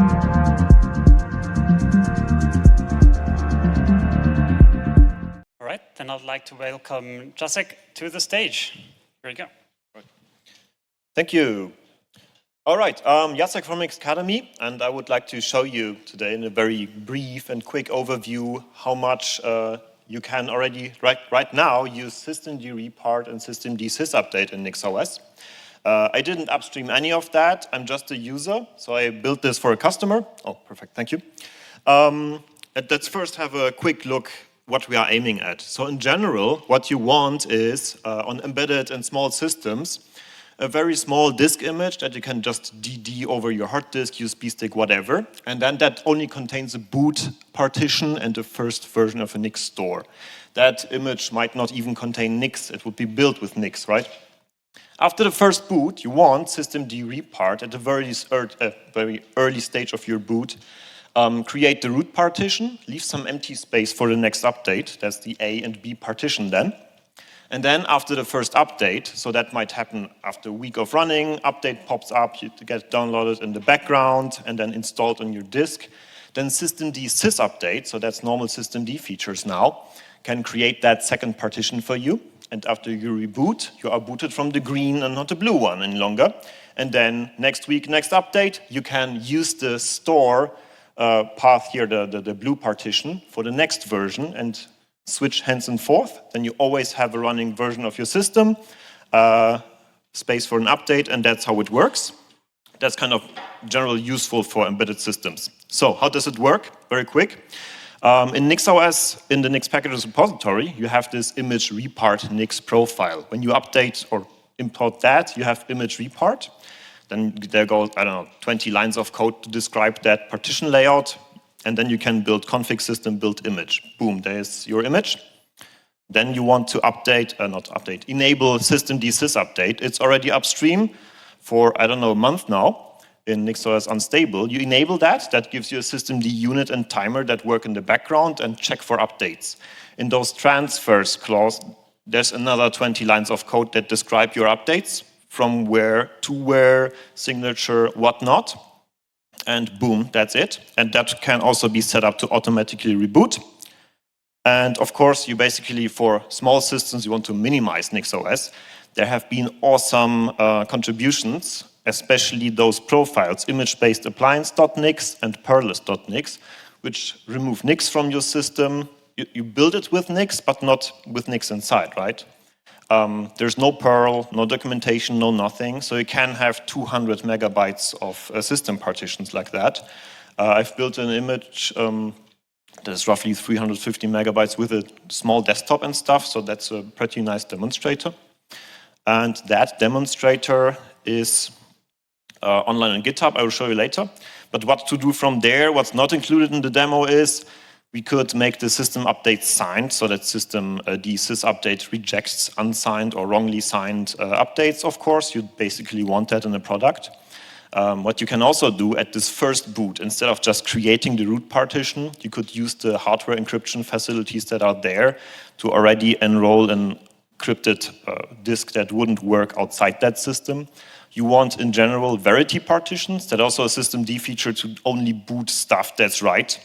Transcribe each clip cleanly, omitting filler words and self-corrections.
All right, then I'd like to welcome Jacek to the stage. Here you go. Thank you. All right, Jacek from NixCon, and I would like to show you today in a very brief and quick overview how much you can already right now use systemd-repart and systemd-sysupdate in NixOS. I didn't upstream any of that. I'm just a user, so I built this for a customer. Oh, perfect, thank you. Let's first have a quick look what we are aiming at. So in general, what you want is, on embedded and small systems, a very small disk image that you can just DD over your hard disk, USB stick, whatever. And then that only contains a boot partition and the first version of a Nix store. That image might not even contain Nix. It would be built with Nix, right? After the first boot, you want systemd-repart at the very early stage of your boot. Create the root partition, leave some empty space for the next update. That's the A and B partition then. And then after the first update, so that might happen after a week of running, update pops up, you get downloaded in the background and then installed on your disk. Then systemd-sysupdate, so that's normal systemd features now, can create that second partition for you. And after you reboot, you are booted from the green and not the blue one any longer. And then next week, next update, you can use the store path here, the blue partition, for the next version and switch hands and forth. Then you always have a running version of your system, space for an update, and that's how it works. That's kind of generally useful for embedded systems. So how does it work? Very quick. In NixOS, in the Nix packages repository, you have this image repart Nix profile. When you update or import that, you have image repart. Then there goes, I don't know, 20 lines of code to describe that partition layout. And then you can build config system build image. Boom, there's your image. Then you want to update, enable systemd-sysupdate. It's already upstream for, I don't know, a month now in NixOS Unstable. You enable that. That gives you a systemd unit and timer that work in the background and check for updates. In those transfers clause, there's another 20 lines of code that describe your updates, from where to where, signature, whatnot. And boom, that's it. And that can also be set up to automatically reboot. And of course, you basically, for small systems, you want to minimize NixOS. There have been awesome contributions, especially those profiles, image-based appliance.nix and perlist.nix, which remove Nix from your system. You build it with Nix, but not with Nix inside, right? There's no Perl, no documentation, no nothing. So you can have 200 megabytes of system partitions like that. I've built an image that's roughly 350 megabytes with a small desktop and stuff. So that's a pretty nice demonstrator. And that demonstrator is online on GitHub. I will show you later. But what to do from there, what's not included in the demo is we could make the system update signed, so that systemd-sysupdate rejects unsigned or wrongly signed updates, of course. You basically want that in a product. What you can also do at this first boot, instead of just creating the root partition, you could use the hardware encryption facilities that are there to already enroll an encrypted disk that wouldn't work outside that system. You want, in general, verity partitions. That's also a systemd feature to only boot stuff that's right.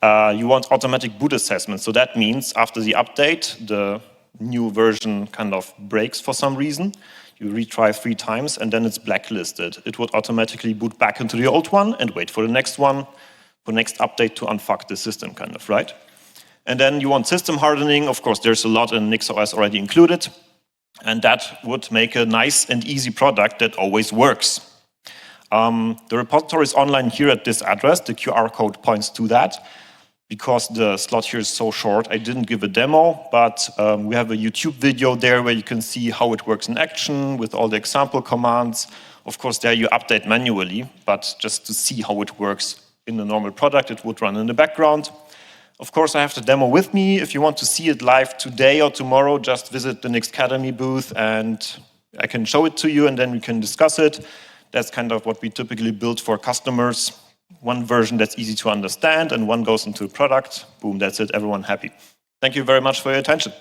You want automatic boot assessment. So that means after the update, the new version kind of breaks for some reason. You retry 3 times and then it's blacklisted. It would automatically boot back into the old one and wait for the next one, for next update to unfuck the system, kind of, right? And then you want system hardening. Of course, there's a lot in NixOS already included. And that would make a nice and easy product that always works. The repository is online here at this address. The QR code points to that. Because the slot here is so short, I didn't give a demo, but we have a YouTube video there where you can see how it works in action with all the example commands. Of course, there you update manually, but just to see how it works in the normal product, it would run in the background. Of course, I have the demo with me. If you want to see it live today or tomorrow, just visit the NixCon booth and I can show it to you and then we can discuss it. That's kind of what we typically build for customers. One version that's easy to understand and one goes into a product. Boom, that's it, everyone happy. Thank you very much for your attention.